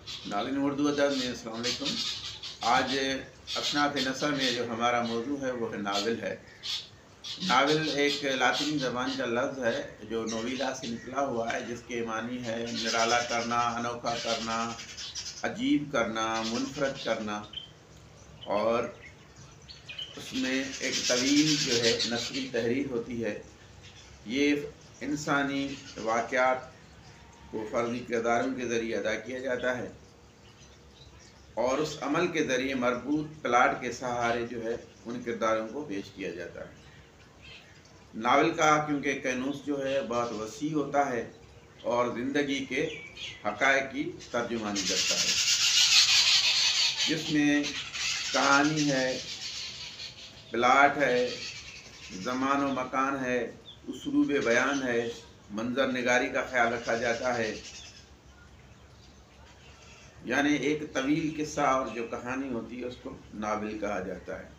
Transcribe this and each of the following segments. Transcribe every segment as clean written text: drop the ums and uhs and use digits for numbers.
नाज़रीन उर्दू अदब में अस्सलाम वालेकुम। आज असनाफ़ नसर में जो हमारा मौजू है वो है नावल है। नावल एक लातिनी ज़बान का लफ्ज़ है जो नोविला से निकला हुआ है, जिसके मानी है निराला करना, अनोखा करना, अजीब करना, मुनफरद करना। और उसमें एक तवील जो है नसरी तहरीर होती है। ये इंसानी वाक़यात को फ़र्ज़ी किरदारों के ज़रिए अदा किया जाता है और उस अमल के ज़रिए मरबूत प्लाट के सहारे जो है उन किरदारों को पेश किया जाता है। नावल का क्योंकि कैनूस जो है बहुत वसी होता है और ज़िंदगी के हक़ाइक़ की तर्जुमानी करता है, जिसमें कहानी है, प्लाट है, ज़मान व मकान है, उसलूब बयान है, मंजर निगारी का ख्याल रखा जाता है। यानी एक तवील किस्सा और जो कहानी होती है उसको नावल कहा जाता है।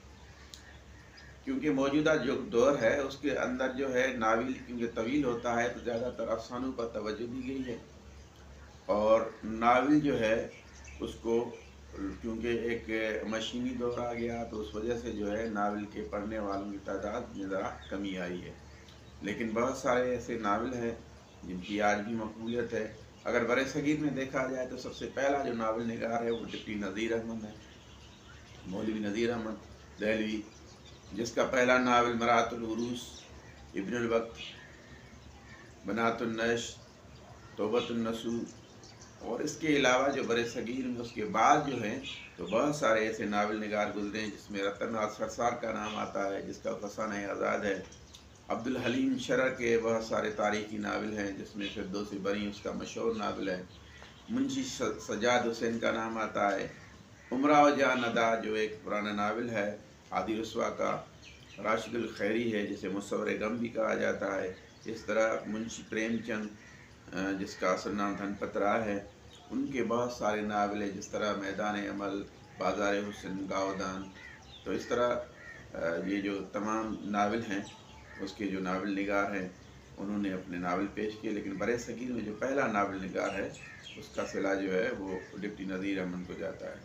क्योंकि मौजूदा जो दौर है उसके अंदर जो है नावल क्योंकि तवील होता है तो ज़्यादातर अफसानों पर तवज्जो दी गई है। और नावल जो है उसको क्योंकि एक मशीनी दौर आ गया तो उस वजह से जो है नावल के पढ़ने वालों की तादाद में ज़रा कमी आई है। लेकिन बहुत सारे ऐसे नावल हैं जिनकी आज भी मकबूलियत है। अगर बड़े सगीर में देखा जाए तो सबसे पहला जो नावल निगार है वो डिप्टी नज़ीर अहमद है, मौलवी नज़ीर अहमद दहलवी, जिसका पहला नावल मरातुल उरूस, इब्नुल वक्त, बनातुन नश, तौबतुन नसूह। और इसके अलावा जो बड़े सगीर में उसके बाद जो हैं तो बहुत सारे ऐसे नावल निगार गुजरे हैं, जिसमें रतन सरसार का नाम आता है, जिसका फसाना आज़ाद है। अब्दुल हलीम शरह के बहुत सारे तारीख़ी नावल हैं, जिसमें फिरदौस बरी उसका मशहूर नावल है। मुंशी सजाद हुसैन का नाम आता है। उमराव जा नदा जो एक पुराना नावल है आदि रसवा का। राशिदुल खैरी है जिसे मुसव्वर गम भी कहा जाता है। इस तरह मुंशी प्रेमचंद जिसका असल नाम धनपत राय है, उनके बहुत सारे नावल हैं, जिस तरह मैदान अमल, बाज़ार हुस्न, गावदान। तो इस तरह ये जो तमाम नावल हैं उसके जो नावल निगार हैं उन्होंने अपने नावल पेश किए। लेकिन बड़े सगीर में जो पहला नावल निगार है उसका सिला जो है वो डिप्टी नज़ीर अहमद को जाता है।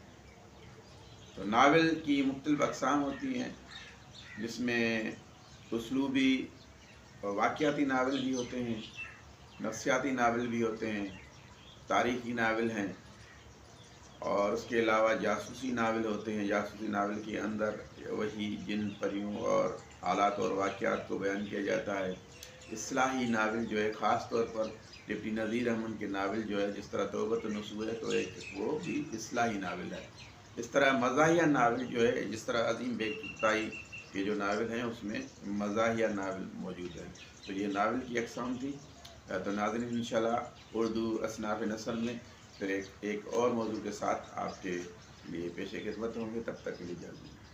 तो नावल की मुख्तलिफ़ अक़साम होती हैं, जिसमें उसलूबी और वाक़याती नावल भी होते हैं, नफ्सियाती नावल भी होते हैं, तारीख़ी नावल हैं और उसके अलावा जासूसी नावल होते हैं। जासूसी नावल के अंदर वही जिन परियों और हालात और वाक़यात को बयान किया जाता है। इस्लाही नावल जो है ख़ास तौर पर डिप्टी नज़ीर अहमद के नावल जो है, जिस तरह तौबतुन नसूह है तो एक वो भी इस्लाही नावल है। इस तरह मज़ाहिया नावल जो है, जिस तरह अज़ीम बेगुफ्ताई के जो नावल हैं उसमें मज़ाहिया नावल मौजूद है। तो ये नावल की अक़साम थी। तो नाज़रीन इंशाअल्लाह उर्दू असनाफ़ नसर में फिर एक और मौजू के साथ आपके लिए पेश खिदमत होंगे। तब तक के लिए इजाज़त।